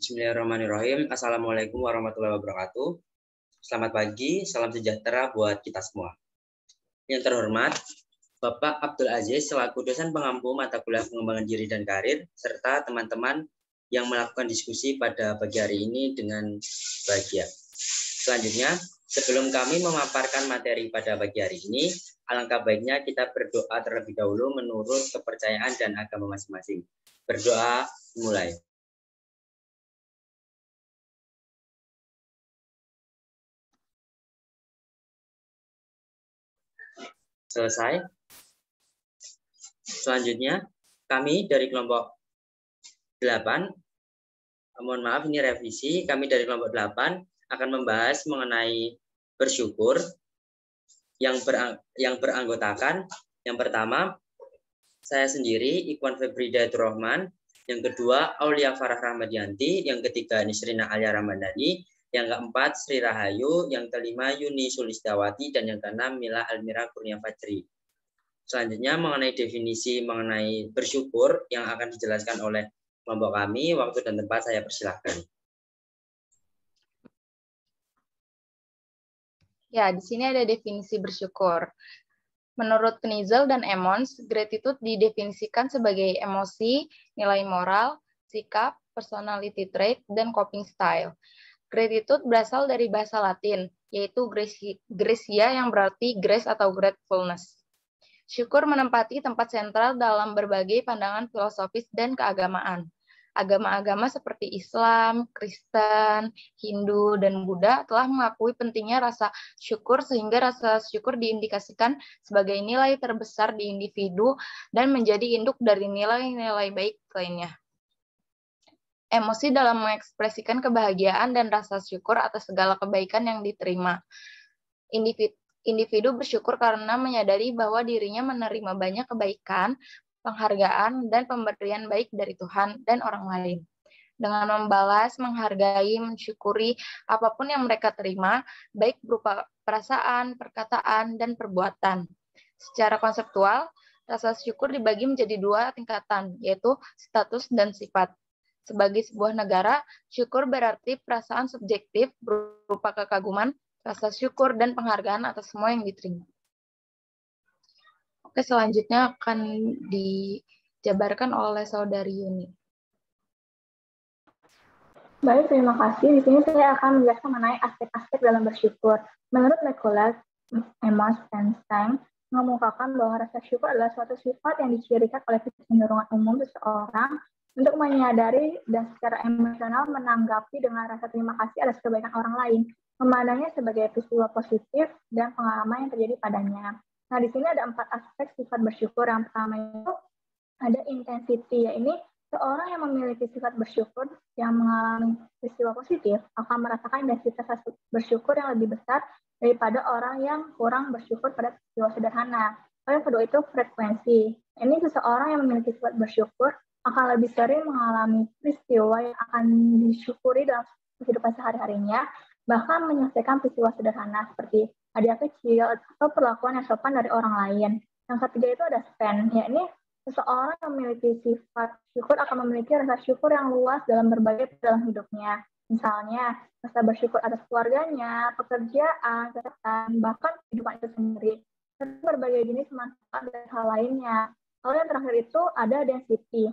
Bismillahirrahmanirrahim. Assalamualaikum warahmatullahi wabarakatuh. Selamat pagi, salam sejahtera buat kita semua. Yang terhormat, Bapak Abdul Aziz selaku dosen pengampu mata kuliah pengembangan diri dan karir, serta teman-teman yang melakukan diskusi pada pagi hari ini dengan bahagia. Selanjutnya, sebelum kami memaparkan materi pada pagi hari ini, alangkah baiknya kita berdoa terlebih dahulu menurut kepercayaan dan agama masing-masing. Berdoa mulai. Selesai. Selanjutnya, kami dari kelompok 8, mohon maaf ini revisi, kami dari kelompok 8 akan membahas mengenai bersyukur yang beranggotakan, yang pertama, saya sendiri, Ikhwan Febri Dayatur Rahman, yang kedua, Aulia Farah Rahmadianti, yang ketiga, Nisrina Alia Ramadhani, yang keempat, Sri Rahayu, yang kelima, Yuni Sulistawati, dan yang keenam, Mila Almira Kurnia Fajri. Selanjutnya, mengenai definisi mengenai bersyukur yang akan dijelaskan oleh kelompok kami, waktu dan tempat saya persilahkan. Ya, di sini ada definisi bersyukur. Menurut Knizel dan Emmons, gratitude didefinisikan sebagai emosi, nilai moral, sikap, personality trait, dan coping style. Gratitude berasal dari bahasa Latin, yaitu gratia yang berarti grace atau gratefulness. Syukur menempati tempat sentral dalam berbagai pandangan filosofis dan keagamaan. Agama-agama seperti Islam, Kristen, Hindu, dan Buddha telah mengakui pentingnya rasa syukur sehingga rasa syukur diindikasikan sebagai nilai terbesar di individu dan menjadi induk dari nilai-nilai baik lainnya. Emosi dalam mengekspresikan kebahagiaan dan rasa syukur atas segala kebaikan yang diterima. Individu bersyukur karena menyadari bahwa dirinya menerima banyak kebaikan, penghargaan, dan pemberian baik dari Tuhan dan orang lain. Dengan membalas, menghargai, mensyukuri apapun yang mereka terima, baik berupa perasaan, perkataan, dan perbuatan. Secara konseptual, rasa syukur dibagi menjadi dua tingkatan, yaitu status dan sifat. Sebagai sebuah negara, syukur berarti perasaan subjektif berupa kekaguman, rasa syukur, dan penghargaan atas semua yang diterima. Oke, selanjutnya akan dijabarkan oleh Saudari Yuni. Baik, terima kasih. Di sini saya akan menjelaskan mengenai aspek-aspek dalam bersyukur. Menurut Nicholas Emmons dan Stein, mengemukakan bahwa rasa syukur adalah suatu sifat yang dicirikan oleh kecenderungan umum seseorang untuk menyadari dan secara emosional menanggapi dengan rasa terima kasih atas kebaikan orang lain, memandangnya sebagai peristiwa positif dan pengalaman yang terjadi padanya. Nah, di sini ada 4 aspek sifat bersyukur. Yang pertama itu ada intensity, yaitu seorang yang memiliki sifat bersyukur yang mengalami peristiwa positif akan merasakan intensitas bersyukur yang lebih besar daripada orang yang kurang bersyukur pada peristiwa sederhana. Yang kedua itu frekuensi. Ini seseorang yang memiliki sifat bersyukur akan lebih sering mengalami peristiwa yang akan disyukuri dalam kehidupan sehari-harinya, bahkan menyelesaikan peristiwa sederhana seperti hadiah kecil atau perlakuan yang sopan dari orang lain. Yang ketiga itu ada span, yakni seseorang yang memiliki sifat syukur akan memiliki rasa syukur yang luas dalam berbagai dalam hidupnya. Misalnya, rasa bersyukur atas keluarganya, pekerjaan, kesehatan, bahkan kehidupan itu sendiri. Dan berbagai jenis manfaat dan hal lainnya. Lalu yang terakhir itu ada density,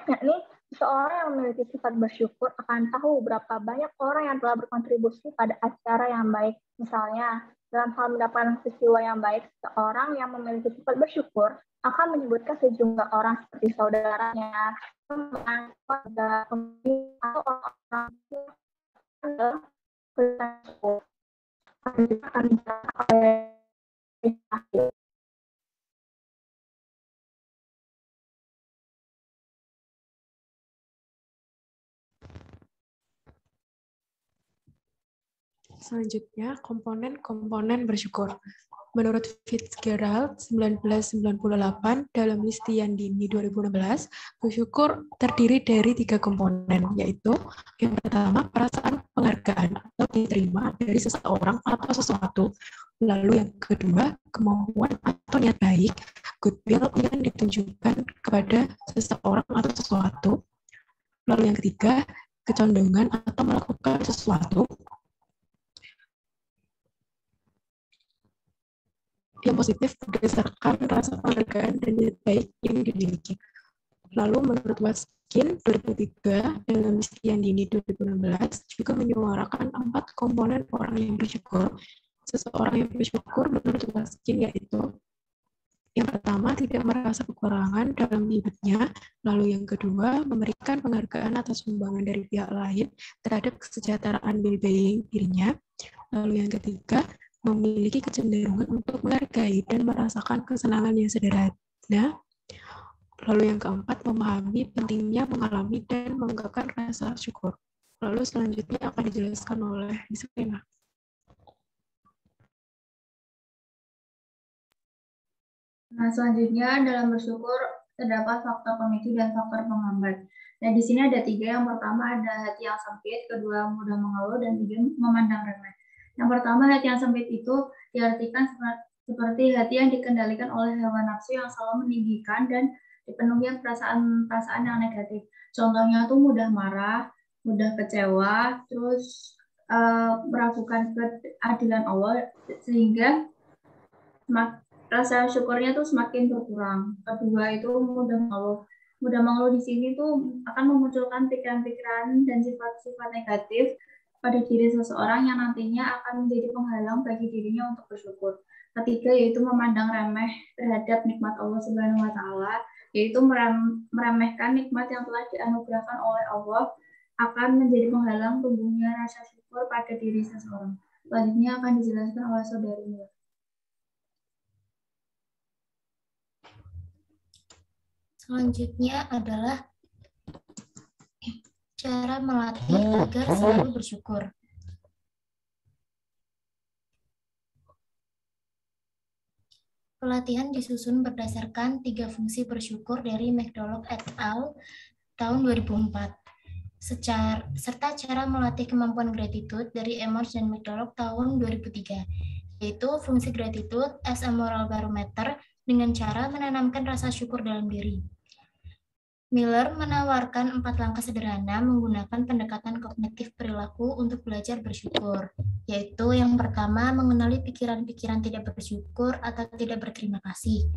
yakni seseorang yang memiliki sifat bersyukur akan tahu berapa banyak orang yang telah berkontribusi pada acara yang baik. Misalnya, dalam hal mendapatkan peristiwa yang baik, seorang yang memiliki sifat bersyukur akan menyebutkan sejumlah orang seperti saudaranya, teman, keluarga, pemimpin, atau orang-orang yang Selanjutnya, komponen-komponen bersyukur. Menurut Fitzgerald 1998 dalam Listian Dini 2016, bersyukur terdiri dari 3 komponen, yaitu yang pertama perasaan penghargaan atau diterima dari seseorang atau sesuatu. Lalu yang kedua, kemauan atau niat baik, goodwill yang ditunjukkan kepada seseorang atau sesuatu. Lalu yang ketiga, kecondongan atau melakukan sesuatu yang positif berdasarkan rasa penghargaan dan niat baik yang dimiliki. Lalu menurut Waskin 2003 dalam Listian Dini 2016 juga menyuarakan 4 komponen orang yang bersyukur. Seseorang yang bersyukur menurut Waskin yaitu yang pertama, tidak merasa kekurangan dalam hidupnya. Lalu yang kedua, memberikan penghargaan atas sumbangan dari pihak lain terhadap kesejahteraan well-being dirinya. Lalu yang ketiga, memiliki kecenderungan untuk menghargai dan merasakan kesenangan yang sederhana. Lalu yang keempat, memahami pentingnya mengalami dan mengungkapkan rasa syukur. Lalu selanjutnya akan dijelaskan oleh Misalina. Nah, selanjutnya dalam bersyukur terdapat faktor pemicu dan faktor penghambat. Nah, di sini ada 3. Yang pertama ada hati yang sempit, kedua mudah mengeluh, dan 3 memandang remeh. Yang pertama, hati yang sempit itu diartikan seperti hati yang dikendalikan oleh hawa nafsu yang selalu meninggikan dan dipenuhi perasaan-perasaan yang negatif. Contohnya tuh mudah marah, mudah kecewa, terus meragukan keadilan Allah, sehingga rasa syukurnya tuh semakin berkurang. Kedua itu mudah mengeluh. Mudah mengeluh di sini tuh akan memunculkan pikiran-pikiran dan sifat-sifat negatif pada diri seseorang yang nantinya akan menjadi penghalang bagi dirinya untuk bersyukur. Ketiga yaitu memandang remeh terhadap nikmat Allah Subhanahu wa taala, yaitu meremehkan nikmat yang telah dianugerahkan oleh Allah akan menjadi penghalang tumbuhnya rasa syukur pada diri seseorang. Selanjutnya akan dijelaskan oleh Saudari Mila. Selanjutnya adalah cara melatih agar selalu bersyukur. Pelatihan disusun berdasarkan 3 fungsi bersyukur dari McDonald et al. Tahun 2004. Serta cara melatih kemampuan gratitude dari Emmons dan McDonald tahun 2003, yaitu fungsi gratitude as a moral barometer dengan cara menanamkan rasa syukur dalam diri. Miller menawarkan 4 langkah sederhana menggunakan pendekatan kognitif perilaku untuk belajar bersyukur, yaitu yang pertama, mengenali pikiran-pikiran tidak bersyukur atau tidak berterima kasih.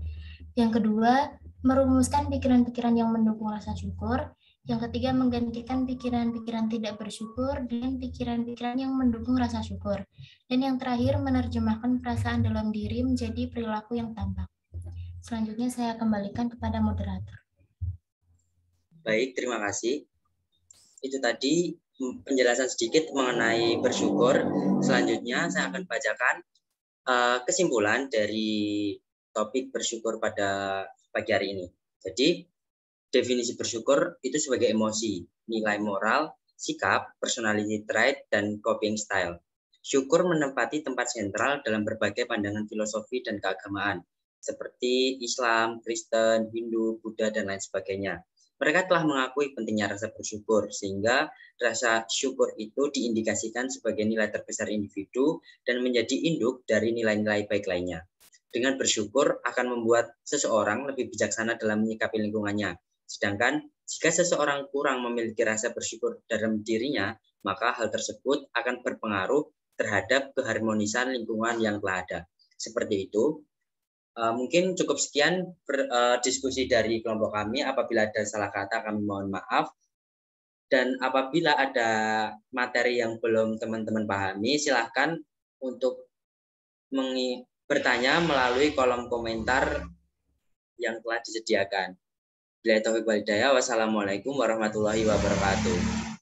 Yang kedua, merumuskan pikiran-pikiran yang mendukung rasa syukur. Yang ketiga, menggantikan pikiran-pikiran tidak bersyukur dengan pikiran-pikiran yang mendukung rasa syukur. Dan yang terakhir, menerjemahkan perasaan dalam diri menjadi perilaku yang tampak. Selanjutnya saya kembalikan kepada moderator. Baik, terima kasih. Itu tadi penjelasan sedikit mengenai bersyukur. Selanjutnya saya akan bacakan kesimpulan dari topik bersyukur pada pagi hari ini. Jadi, definisi bersyukur itu sebagai emosi, nilai moral, sikap, personality trait, dan coping style. Syukur menempati tempat sentral dalam berbagai pandangan filosofi dan keagamaan, seperti Islam, Kristen, Hindu, Buddha, dan lain sebagainya. Mereka telah mengakui pentingnya rasa bersyukur, sehingga rasa syukur itu diindikasikan sebagai nilai terbesar individu dan menjadi induk dari nilai-nilai baik lainnya. Dengan bersyukur akan membuat seseorang lebih bijaksana dalam menyikapi lingkungannya. Sedangkan jika seseorang kurang memiliki rasa bersyukur dalam dirinya, maka hal tersebut akan berpengaruh terhadap keharmonisan lingkungan yang telah ada. Seperti itu. Mungkin cukup sekian diskusi dari kelompok kami. Apabila ada salah kata, kami mohon maaf. Dan apabila ada materi yang belum teman-teman pahami, silahkan untuk bertanya melalui kolom komentar yang telah disediakan. Bila taufiq wal hidayah, wassalamualaikum warahmatullahi wabarakatuh.